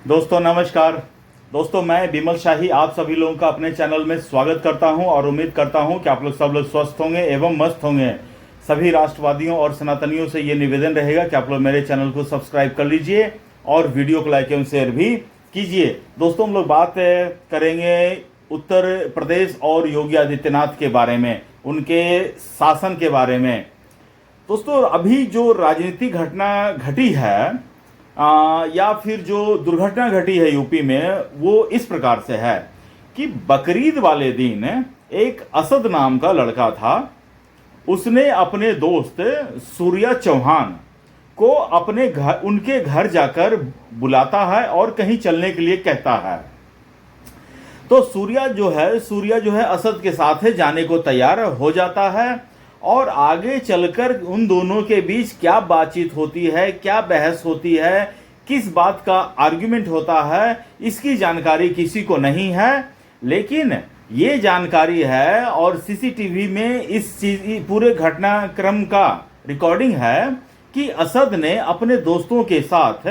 दोस्तों नमस्कार। दोस्तों मैं बिमल शाही आप सभी लोगों का अपने चैनल में स्वागत करता हूं और उम्मीद करता हूं कि आप लोग सब लोग स्वस्थ होंगे एवं मस्त होंगे। सभी राष्ट्रवादियों और सनातनियों से ये निवेदन रहेगा कि आप लोग मेरे चैनल को सब्सक्राइब कर लीजिए और वीडियो को लाइक एवं शेयर भी कीजिए। दोस्तों हम लोग बात करेंगे उत्तर प्रदेश और योगी आदित्यनाथ के बारे में, उनके शासन के बारे में। दोस्तों अभी जो राजनीतिक घटना घटी है या फिर जो दुर्घटना घटी है यूपी में, वो इस प्रकार से है कि बकरीद वाले दिन एक असद नाम का लड़का था। उसने अपने दोस्त सूर्या चौहान को अपने घर, उनके घर जाकर बुलाता है और कहीं चलने के लिए कहता है। तो सूर्या जो है असद के साथ जाने को तैयार हो जाता है और आगे चलकर उन दोनों के बीच क्या बातचीत होती है, क्या बहस होती है, किस बात का आर्गुमेंट होता है, इसकी जानकारी किसी को नहीं है। लेकिन ये जानकारी है और सीसीटीवी में इस पूरे घटनाक्रम का रिकॉर्डिंग है कि असद ने अपने दोस्तों के साथ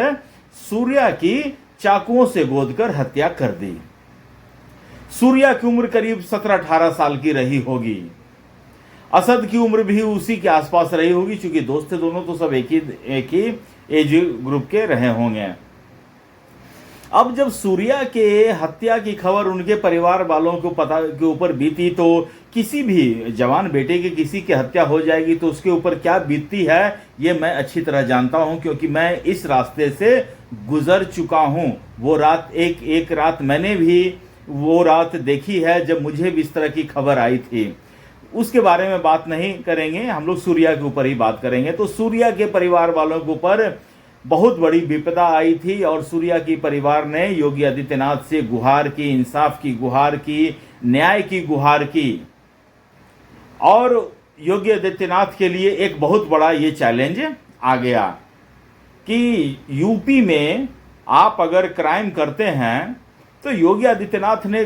सूर्या की चाकुओं से गोदकर हत्या कर दी। सूर्या की उम्र करीब 17-18 साल की रही होगी। असद की उम्र भी उसी के आसपास रही होगी, क्योंकि दोस्त थे दोनों, तो सब एक ही एज ग्रुप के रहे होंगे। अब जब सूर्या के हत्या की खबर उनके परिवार वालों को पता के ऊपर बीती, तो किसी भी जवान बेटे की किसी की हत्या हो जाएगी तो उसके ऊपर क्या बीतती है ये मैं अच्छी तरह जानता हूं, क्योंकि मैं इस रास्ते से गुजर चुका हूं। वो रात एक रात मैंने भी वो रात देखी है जब मुझे भी इस तरह की खबर आई थी। उसके बारे में बात नहीं करेंगे, हम लोग सूर्या के ऊपर ही बात करेंगे। तो सूर्या के परिवार वालों के ऊपर बहुत बड़ी विपदा आई थी और सूर्या की परिवार ने योगी आदित्यनाथ से गुहार की, इंसाफ की गुहार की, न्याय की गुहार की। और योगी आदित्यनाथ के लिए एक बहुत बड़ा ये चैलेंज आ गया कि यूपी में आप अगर क्राइम करते हैं, तो योगी आदित्यनाथ ने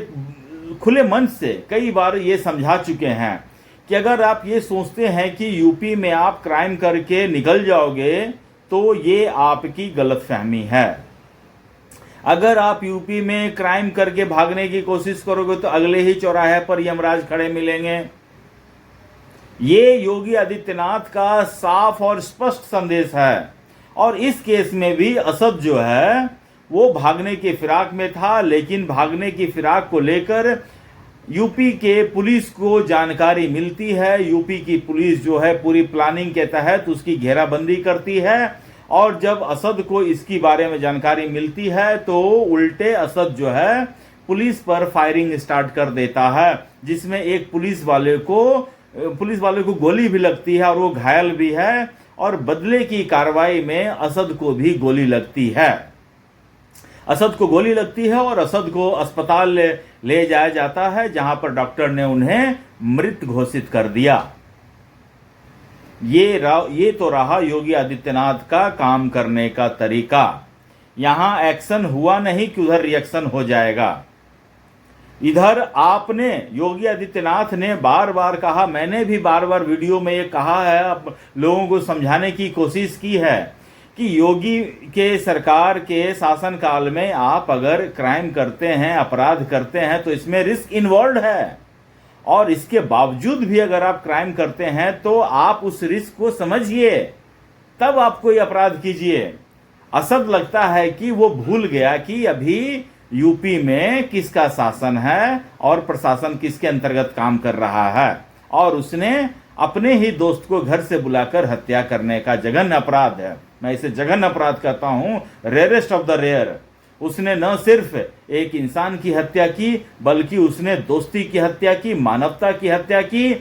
खुले मन से कई बार ये समझा चुके हैं कि अगर आप ये सोचते हैं कि यूपी में आप क्राइम करके निकल जाओगे तो ये आपकी गलतफहमी है। अगर आप यूपी में क्राइम करके भागने की कोशिश करोगे तो अगले ही चौराहे पर यमराज खड़े मिलेंगे। ये योगी आदित्यनाथ का साफ और स्पष्ट संदेश है। और इस केस में भी असद जो है वो भागने की फिराक में था, लेकिन भागने की फिराक को लेकर यूपी के पुलिस को जानकारी मिलती है। यूपी की पुलिस जो है पूरी प्लानिंग के तहत उसकी घेराबंदी करती है और जब असद को इसकी बारे में जानकारी मिलती है तो उल्टे असद जो है पुलिस पर फायरिंग स्टार्ट कर देता है, जिसमें एक पुलिस वाले को गोली भी लगती है और वो घायल भी है। और बदले की कार्रवाई में असद को भी गोली लगती है। असद को गोली लगती है और असद को अस्पताल ले जाया जाता है, जहां पर डॉक्टर ने उन्हें मृत घोषित कर दिया। ये तो रहा योगी आदित्यनाथ का काम करने का तरीका। यहां एक्शन हुआ नहीं कि उधर रिएक्शन हो जाएगा। इधर आपने योगी आदित्यनाथ ने बार बार कहा, मैंने भी बार बार वीडियो में ये कहा है, अब लोगों को समझाने की कोशिश की है कि योगी के सरकार के शासनकाल में आप अगर क्राइम करते हैं, अपराध करते हैं, तो इसमें रिस्क इन्वॉल्व है। और इसके बावजूद भी अगर आप क्राइम करते हैं तो आप उस रिस्क को समझिए, तब आप कोई अपराध कीजिए। असद लगता है कि वो भूल गया कि अभी यूपी में किसका शासन है और प्रशासन किसके अंतर्गत काम कर रहा है, और उसने अपने ही दोस्त को घर से बुलाकर हत्या करने का जघन्य अपराध है, मैं इसे जघन्य अपराध कहता हूं, रेयरेस्ट ऑफ द रेयर। उसने न सिर्फ एक इंसान की हत्या की, बल्कि उसने दोस्ती की हत्या की, मानवता की हत्या की।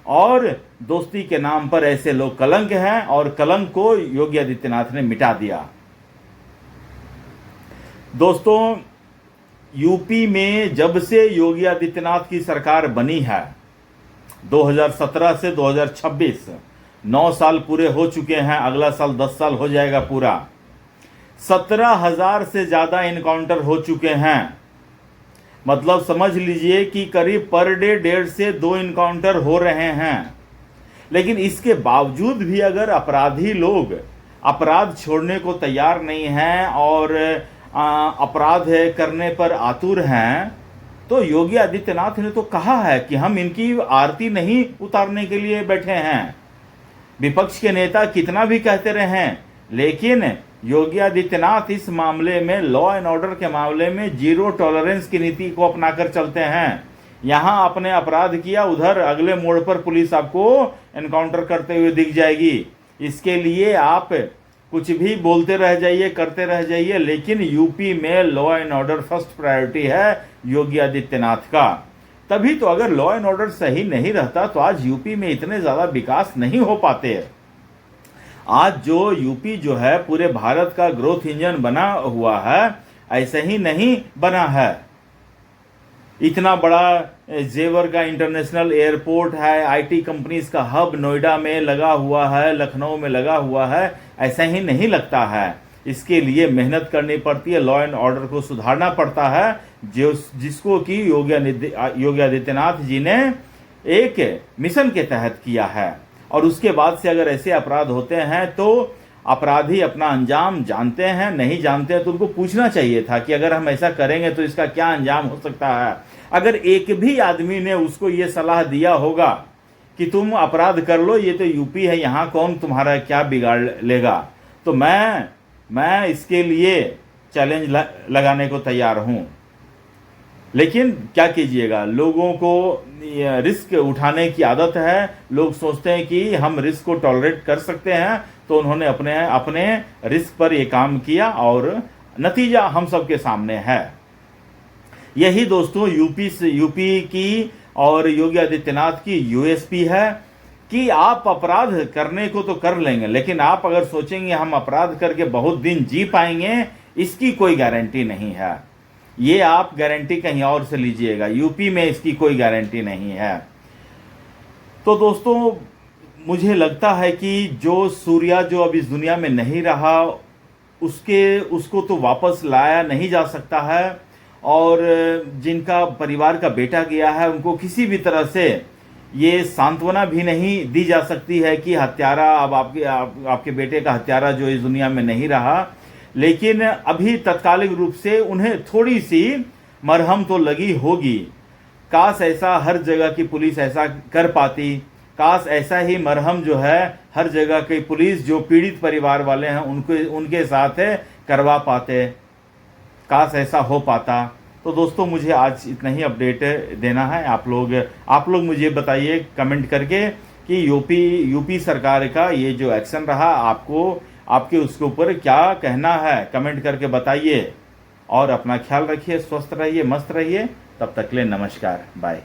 और दोस्ती के नाम पर ऐसे लोग कलंक हैं और कलंक को योगी आदित्यनाथ ने मिटा दिया। दोस्तों यूपी में जब से योगी आदित्यनाथ की सरकार बनी है, 2017 से 2026 9 साल पूरे हो चुके हैं, अगला साल 10 साल हो जाएगा पूरा। 17,000 से ज्यादा इनकाउंटर हो चुके हैं। मतलब समझ लीजिए कि करीब पर डे 1.5 से 2 इनकाउंटर हो रहे हैं। लेकिन इसके बावजूद भी अगर अपराधी लोग अपराध छोड़ने को तैयार नहीं हैं और अपराध करने पर आतुर हैं, तो योगी आदित्यनाथ ने तो कहा है कि हम इनकी आरती नहीं उतारने के लिए बैठे हैं। विपक्ष के नेता कितना भी कहते रहे, लेकिन योगी आदित्यनाथ इस मामले में, लॉ एंड ऑर्डर के मामले में, जीरो टॉलरेंस की नीति को अपनाकर चलते हैं। यहां आपने अपराध किया, उधर अगले मोड़ पर पुलिस आपको एनकाउंटर करते हुए दिख जाएगी। इसके लिए आप कुछ भी बोलते रह जाइए, करते रह जाइए, लेकिन यूपी में law and order first priority है योगी आदित्यनाथ का। तभी तो अगर लॉ एंड ऑर्डर सही नहीं रहता तो आज यूपी में इतने ज्यादा विकास नहीं हो पाते। आज जो यूपी जो है पूरे भारत का ग्रोथ इंजन बना हुआ है, ऐसे ही नहीं बना है। इतना बड़ा जेवर का इंटरनेशनल एयरपोर्ट है, आईटी कंपनीज का हब नोएडा में लगा हुआ है, लखनऊ में लगा हुआ है, ऐसा ही नहीं लगता है। इसके लिए मेहनत करनी पड़ती है, लॉ एंड ऑर्डर को सुधारना पड़ता है, जिसको कि योगी आदित्यनाथ जी ने एक मिशन के तहत किया है। और उसके बाद से अगर ऐसे अपराध होते हैं तो अपराधी अपना अंजाम जानते हैं, नहीं जानते हैं तो उनको पूछना चाहिए था कि अगर हम ऐसा करेंगे तो इसका क्या अंजाम हो सकता है। अगर एक भी आदमी ने उसको ये सलाह दिया होगा कि तुम अपराध कर लो, ये तो यूपी है, यहाँ कौन तुम्हारा क्या बिगाड़ लेगा, तो मैं इसके लिए चैलेंज लगाने को तैयार हूं। लेकिन क्या कीजिएगा, लोगों को रिस्क उठाने की आदत है। लोग सोचते हैं कि हम रिस्क को टॉलरेट कर सकते हैं, तो उन्होंने अपने रिस्क पर यह काम किया और नतीजा हम सबके सामने है। यही दोस्तों यूपी की और योगी आदित्यनाथ की यूएसपी है कि आप अपराध करने को तो कर लेंगे, लेकिन आप अगर सोचेंगे हम अपराध करके बहुत दिन जी पाएंगे, इसकी कोई गारंटी नहीं है। ये आप गारंटी कहीं और से लीजिएगा, यूपी में इसकी कोई गारंटी नहीं है। तो दोस्तों मुझे लगता है कि जो सूर्या जो अब इस दुनिया में नहीं रहा, उसको तो वापस लाया नहीं जा सकता है, और जिनका परिवार का बेटा गया है उनको किसी भी तरह से ये सांत्वना भी नहीं दी जा सकती है कि हत्यारा अब आपके बेटे का हत्यारा जो इस दुनिया में नहीं रहा। लेकिन अभी तत्कालिक रूप से उन्हें थोड़ी सी मरहम तो लगी होगी। काश ऐसा हर जगह की पुलिस ऐसा कर पाती, काश ऐसा ही मरहम जो है हर जगह की पुलिस जो पीड़ित परिवार वाले हैं उनके साथ करवा पाते, काश ऐसा हो पाता। तो दोस्तों मुझे आज इतना ही अपडेट देना है। आप लोग मुझे बताइए कमेंट करके कि यूपी सरकार का ये जो एक्शन रहा, आपके उसके ऊपर क्या कहना है, कमेंट करके बताइए। और अपना ख्याल रखिए, स्वस्थ रहिए, मस्त रहिए। तब तक के लिए नमस्कार, बाय।